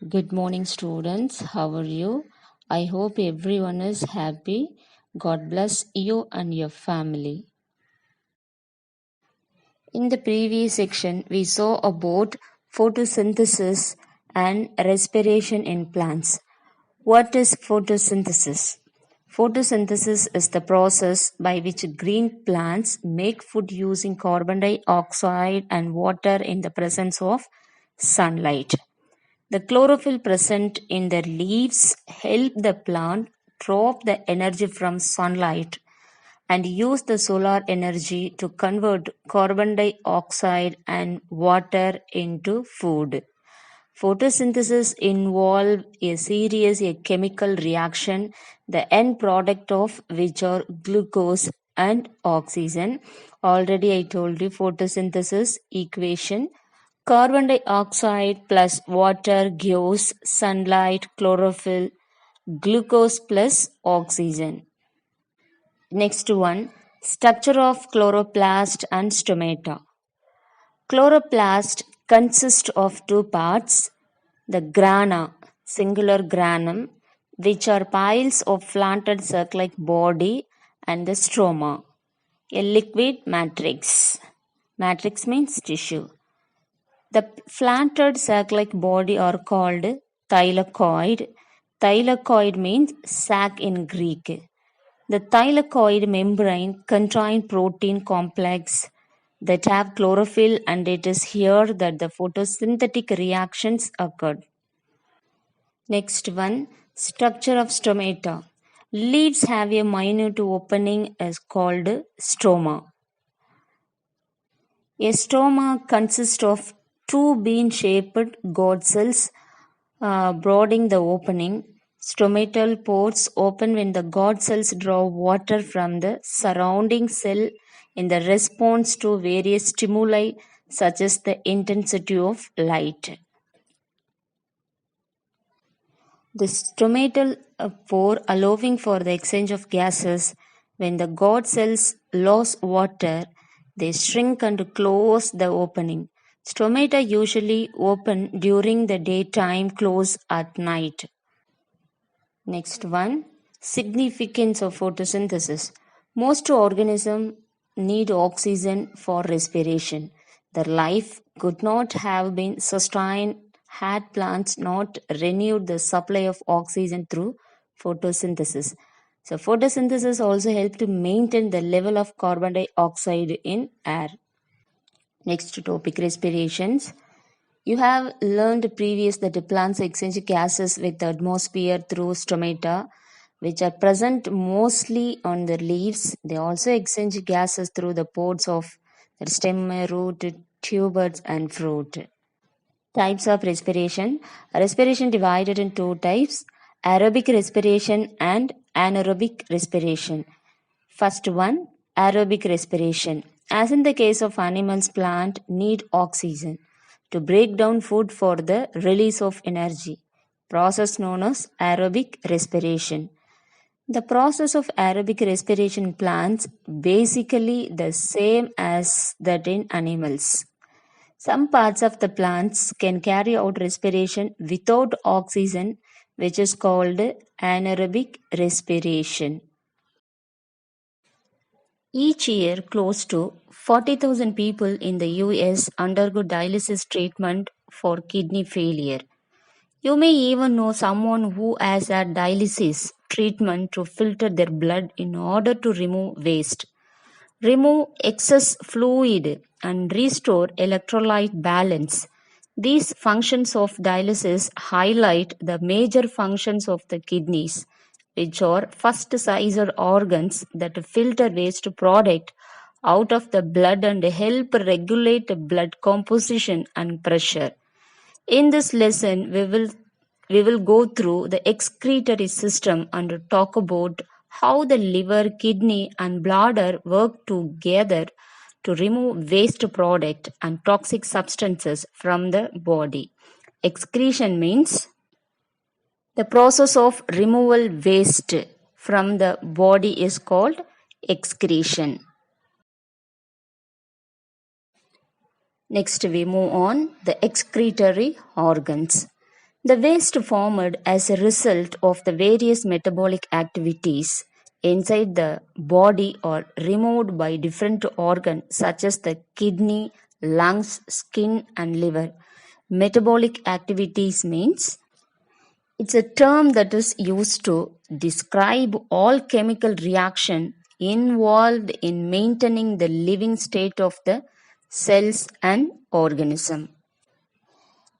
Good morning, students. How are you? I hope everyone is happy. God bless you and your family. In the previous section, we saw about photosynthesis and respiration in plants. What is photosynthesis? Photosynthesis is the process by which green plants make food using carbon dioxide and water in the presence of sunlight. The chlorophyll present in the leaves help the plant trap the energy from sunlight and use the solar energy to convert carbon dioxide and water into food. Photosynthesis involves a series of chemical reaction, the end product of which are glucose and oxygen. Already I told you photosynthesis equation. Carbon dioxide plus water gives sunlight, chlorophyll, glucose plus oxygen. Next one, structure of chloroplast and stomata. Chloroplast consists of two parts, the grana, singular granum, which are piles of flattened circle-like body, and the stroma, a liquid matrix. Matrix means tissue. The flattened sac-like body are called thylakoid. Thylakoid means sac in Greek. The thylakoid membrane contains protein complex that have chlorophyll, and it is here that the photosynthetic reactions occur. Next one, structure of stomata. Leaves have a minute opening as called stroma. A stroma consists of two bean-shaped God cells broadening the opening. Stomatal pores open when the God cells draw water from the surrounding cell in the response to various stimuli such as the intensity of light. The stomatal pore allowing for the exchange of gases. When the God cells lose water, they shrink and close the opening. Stomata usually open during the daytime, close at night. Next one, significance of photosynthesis. Most organisms need oxygen for respiration. Their life could not have been sustained had plants not renewed the supply of oxygen through photosynthesis. So photosynthesis also helps to maintain the level of carbon dioxide in air. Next topic, respirations. You have learned previous that the plants exchange gases with the atmosphere through stomata, which are present mostly on the leaves. They also exchange gases through the pores of the stem, root, tubers, and fruit. Types of respiration. Respiration divided in two types, aerobic respiration and anaerobic respiration. First one, aerobic respiration. As in the case of animals, plants need oxygen to break down food for the release of energy, process known as aerobic respiration. The process of aerobic respiration in plants basically the same as that in animals. Some parts of the plants can carry out respiration without oxygen, which is called anaerobic respiration. Each year, close to 40,000 people in the US undergo dialysis treatment for kidney failure. You may even know someone who has had dialysis treatment to filter their blood in order to remove waste, remove excess fluid, and restore electrolyte balance. These functions of dialysis highlight the major functions of the kidneys, which are first-sized organs that filter waste product out of the blood and help regulate blood composition and pressure. In this lesson, we will go through the excretory system and talk about how the liver, kidney, and bladder work together to remove waste product and toxic substances from the body. Excretion means the process of removal waste from the body is called excretion. Next we move on the excretory organs. The waste formed as a result of the various metabolic activities inside the body or removed by different organs such as the kidney, lungs, skin, and liver. Metabolic activities means it's a term that is used to describe all chemical reaction involved in maintaining the living state of the cells and organism.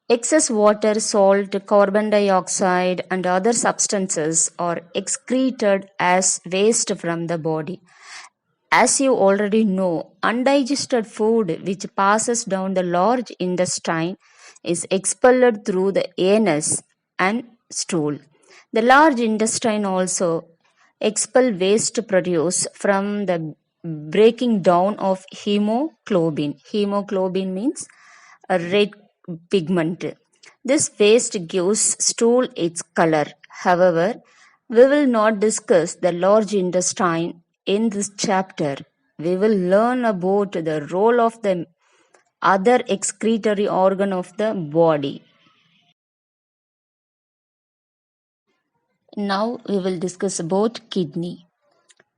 Excess water, salt, carbon dioxide, and other substances are excreted as waste from the body. As you already know, undigested food which passes down the large intestine is expelled through the anus and stool. The large intestine also expel waste produced from the breaking down of hemoglobin. Hemoglobin means a red pigment. This waste gives stool its color. However, we will not discuss the large intestine in this chapter. We will learn about the role of the other excretory organ of the body. Now we will discuss about kidney.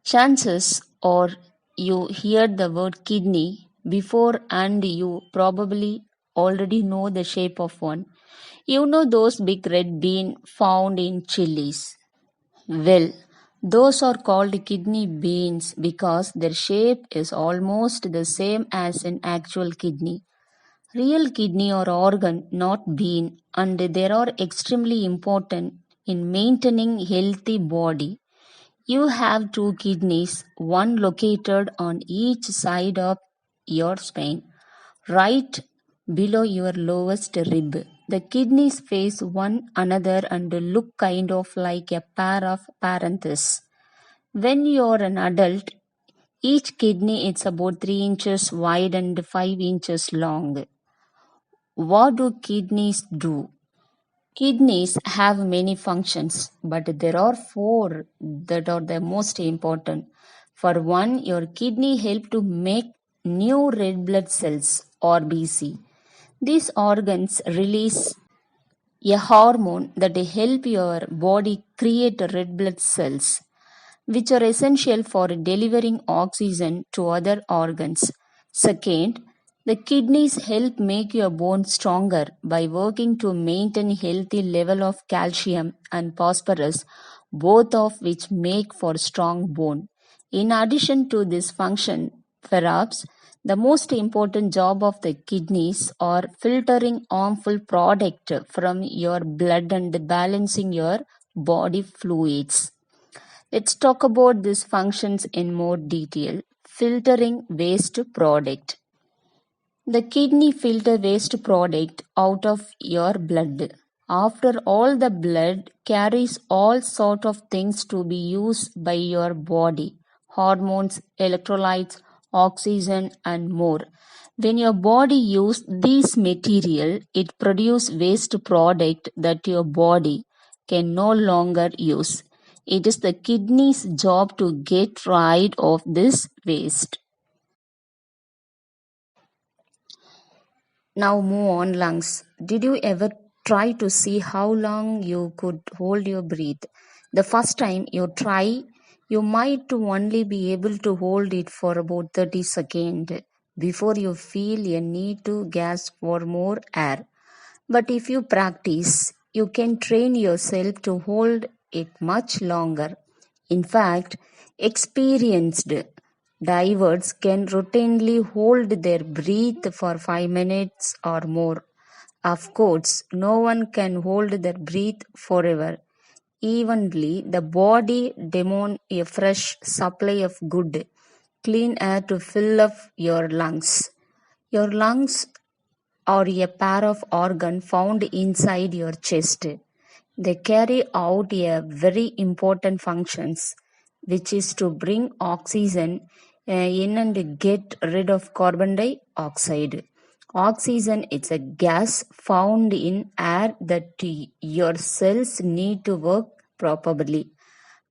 Chances are you heard the word kidney before and you probably already know the shape of one. You know those big red beans found in chilies. Well, those are called kidney beans because their shape is almost the same as an actual kidney. Real kidney or organ, not bean, and they are extremely important in maintaining healthy body. You have two kidneys, one located on each side of your spine, right below your lowest rib. The kidneys face one another and look kind of like a pair of parentheses. When you're an adult, each kidney is about 3 inches wide and 5 inches long. What do kidneys do? Kidneys have many functions, but there are four that are the most important. For one, your kidney help to make new red blood cells or BC. These organs release a hormone that help your body create red blood cells, which are essential for delivering oxygen to other organs. Second, the kidneys help make your bones stronger by working to maintain healthy level of calcium and phosphorus, both of which make for strong bone. In addition to this function, perhaps the most important job of the kidneys are filtering harmful product from your blood and balancing your body fluids. Let's talk about these functions in more detail. Filtering waste product. The kidney filter waste product out of your blood. After all, the blood carries all sort of things to be used by your body: hormones, electrolytes, oxygen, and more. When your body uses these material, it produces waste product that your body can no longer use. It is the kidney's job to get rid of this waste. Now move on lungs. Did you ever try to see how long you could hold your breath? The first time you try, you might only be able to hold it for about 30 seconds before you feel a need to gasp for more air. But if you practice, you can train yourself to hold it much longer. In fact, experienced divers can routinely hold their breath for 5 minutes or more. Of course, no one can hold their breath forever. Evenly, the body demands a fresh supply of good, clean air to fill up your lungs. Your lungs are a pair of organs found inside your chest. They carry out a very important functions, which is to bring oxygen in and get rid of carbon dioxide. Oxygen is a gas found in air that your cells need to work properly.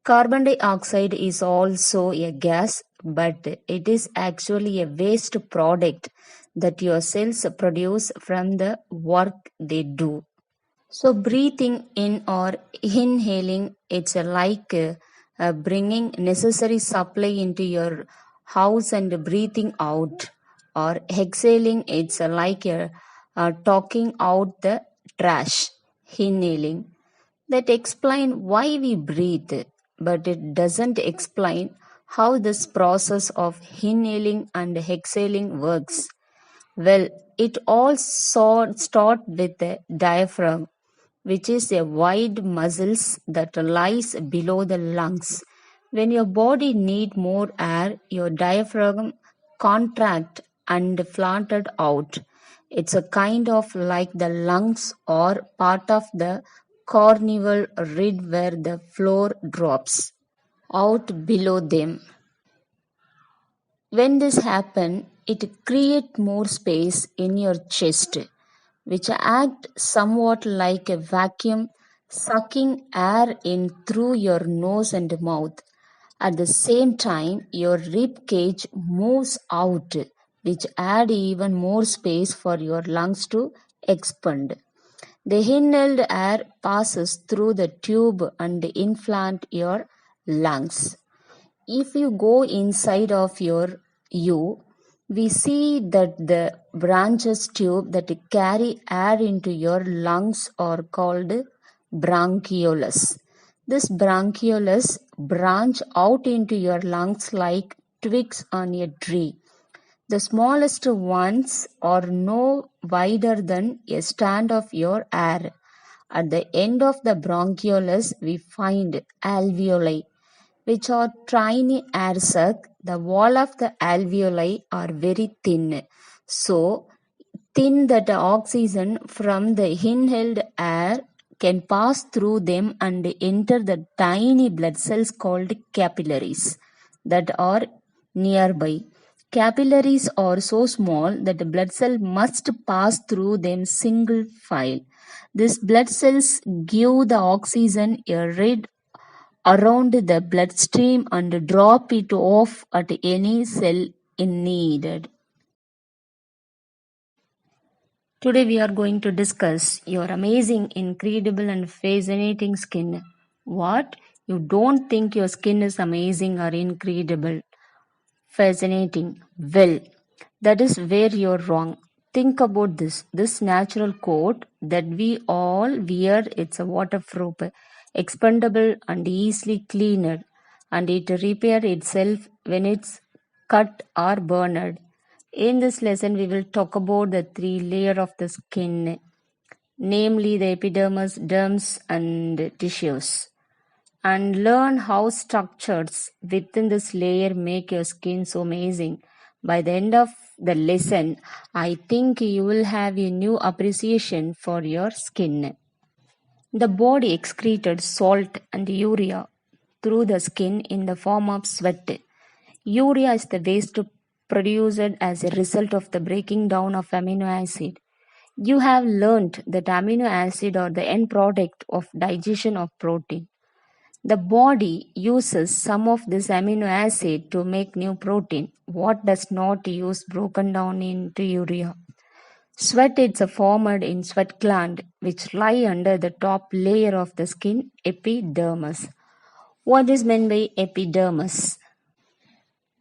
Carbon dioxide is also a gas, but it is actually a waste product that your cells produce from the work they do. So, breathing in or inhaling, it's like bringing necessary supply into your house and breathing out. Or exhaling, it's like talking out the trash, inhaling. That explain why we breathe, but it doesn't explain how this process of inhaling and exhaling works. Well, it all start with the diaphragm, which is a wide muscles that lies below the lungs. When your body need more air, your diaphragm contract and flattened out. It's a kind of like the lungs or part of the corneal reed where the floor drops out below them. When this happens, it creates more space in your chest, which act somewhat like a vacuum, sucking air in through your nose and mouth. At the same time, your rib cage moves out, which add even more space for your lungs to expand. The inhaled air passes through the tube and inflate your lungs. If you go inside of you, we see that the branches tube that carry air into your lungs are called bronchioles. This bronchioles branch out into your lungs like twigs on a tree. The smallest ones are no wider than a strand of your air. At the end of the bronchioles, we find alveoli, which are tiny air sacs. The wall of the alveoli are very thin, so thin that the oxygen from the inhaled air can pass through them and enter the tiny blood cells called capillaries that are nearby. Capillaries are so small that the blood cell must pass through them single file. These blood cells give the oxygen a red around the bloodstream and drop it off at any cell in needed. Today we are going to discuss your amazing, incredible and fascinating skin. What? You don't think your skin is amazing or incredible? Fascinating. Well, that is where you're wrong. Think about this. This natural coat that we all wear, it's a waterproof, expandable and easily cleaned, and it repair itself when it's cut or burned. In this lesson, we will talk about the three layer of the skin, namely the epidermis, dermis, and tissues, and learn how structures within this layer make your skin so amazing. By the end of the lesson, I think you will have a new appreciation for your skin. The body excreted salt and urea through the skin in the form of sweat. Urea is the waste produced as a result of the breaking down of amino acid. You have learned that amino acid are the end product of digestion of protein. The body uses some of this amino acid to make new protein. What does not use broken down into urea? Sweat is formed in sweat gland which lie under the top layer of the skin, epidermis. What is meant by epidermis?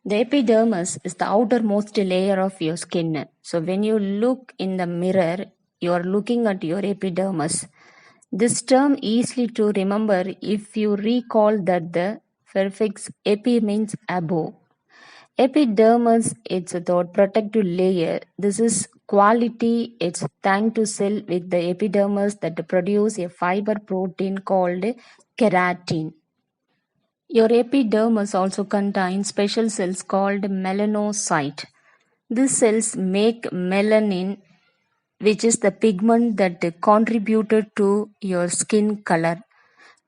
The epidermis is the outermost layer of your skin. So when you look in the mirror, you are looking at your epidermis. This term easily to remember if you recall that the prefix epi means above. Epidermis it's the protective layer. This is quality. It's thanks to cell with the epidermis that produce a fiber protein called keratin. Your epidermis also contains special cells called melanocyte. These cells make melanin, which is the pigment that contributed to your skin color.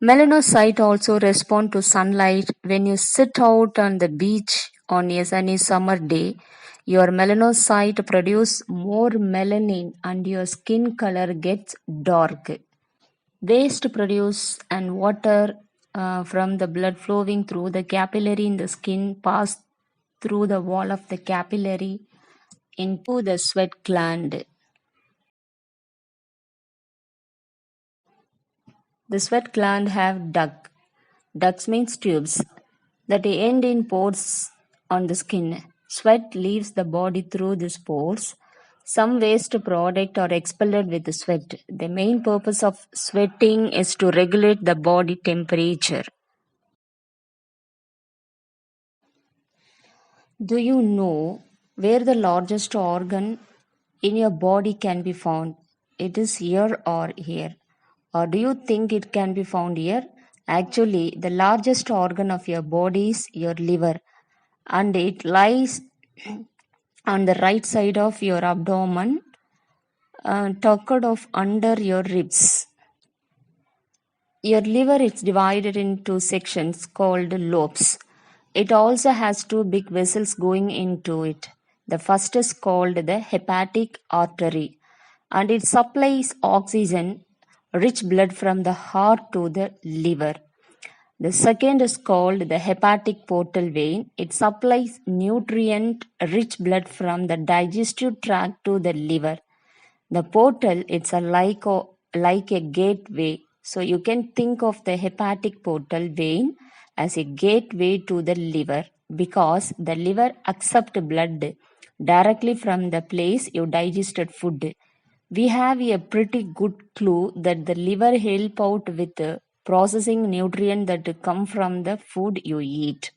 Melanocyte also respond to sunlight. When you sit out on the beach on a sunny summer day, your melanocyte produce more melanin and your skin color gets dark. Waste produce and water from the blood flowing through the capillary in the skin pass through the wall of the capillary into the sweat gland. The sweat gland have ducts means tubes that end in pores on the skin. Sweat leaves the body through these pores. Some waste product are expelled with the sweat. The main purpose of sweating is to regulate the body temperature. Do you know where the largest organ in your body can be found? It is here or here. Or do you think it can be found here? Actually, the largest organ of your body is your liver, and it lies on the right side of your abdomen, tucked off under your ribs. Your liver is divided into sections called lobes. It also has two big vessels going into it. The first is called the hepatic artery, and it supplies oxygen rich blood from the heart to the liver. The second is called the hepatic portal vein. It supplies nutrient rich blood from the digestive tract to the liver. The portal, it's like a gateway. So you can think of the hepatic portal vein as a gateway to the liver, because the liver accepts blood directly from the place you digested food. We have a pretty good clue that the liver help out with processing nutrient that come from the food you eat.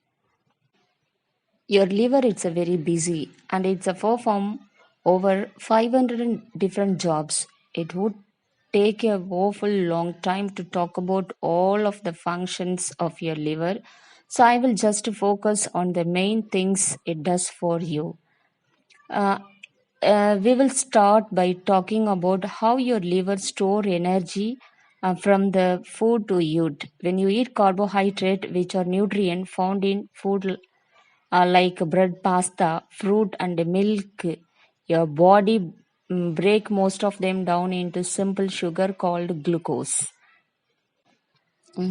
Your liver it's a very busy, and it's a perform over 500 different jobs. It would take a woeful long time to talk about all of the functions of your liver. So I will just focus on the main things it does for you. Uh, we will start by talking about how your liver store energy from the food to eat. When you eat carbohydrate, which are nutrient found in food like bread, pasta, fruit, and milk, your body break most of them down into simple sugar called glucose.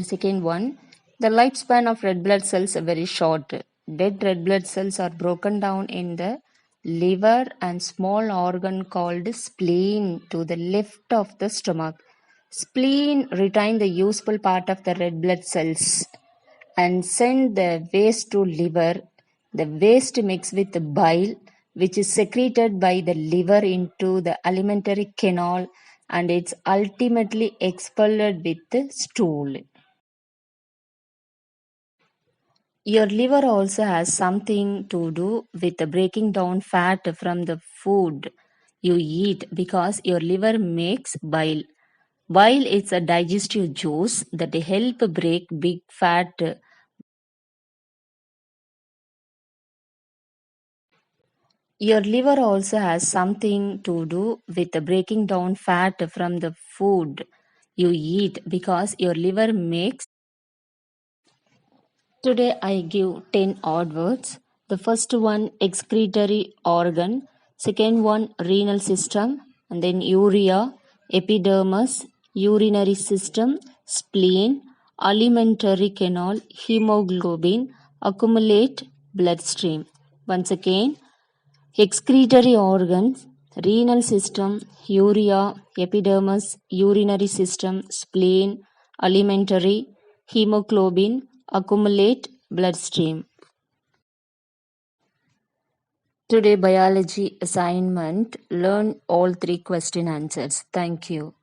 Second one, the lifespan of red blood cells are very short. Dead red blood cells are broken down in the liver and small organ called spleen to the left of the stomach. Spleen retain the useful part of the red blood cells and send the waste to liver. The waste mix with the bile, which is secreted by the liver into the alimentary canal, and it's ultimately expelled with the stool. Your liver also has something to do with the breaking down fat from the food you eat, because your liver makes bile. Bile is a digestive juice that help break big fat. Your liver also has something to do with the breaking down fat from the food you eat, because your liver makes. Today I give 10 odd words. The first one excretory organ, second one renal system, and then urea, epidermis, urinary system, spleen, alimentary canal, hemoglobin, accumulate, bloodstream. Once again, excretory organs, renal system, urea, epidermis, urinary system, spleen, alimentary, hemoglobin, accumulate, bloodstream. Today biology assignment, learn all three question answers. Thank you.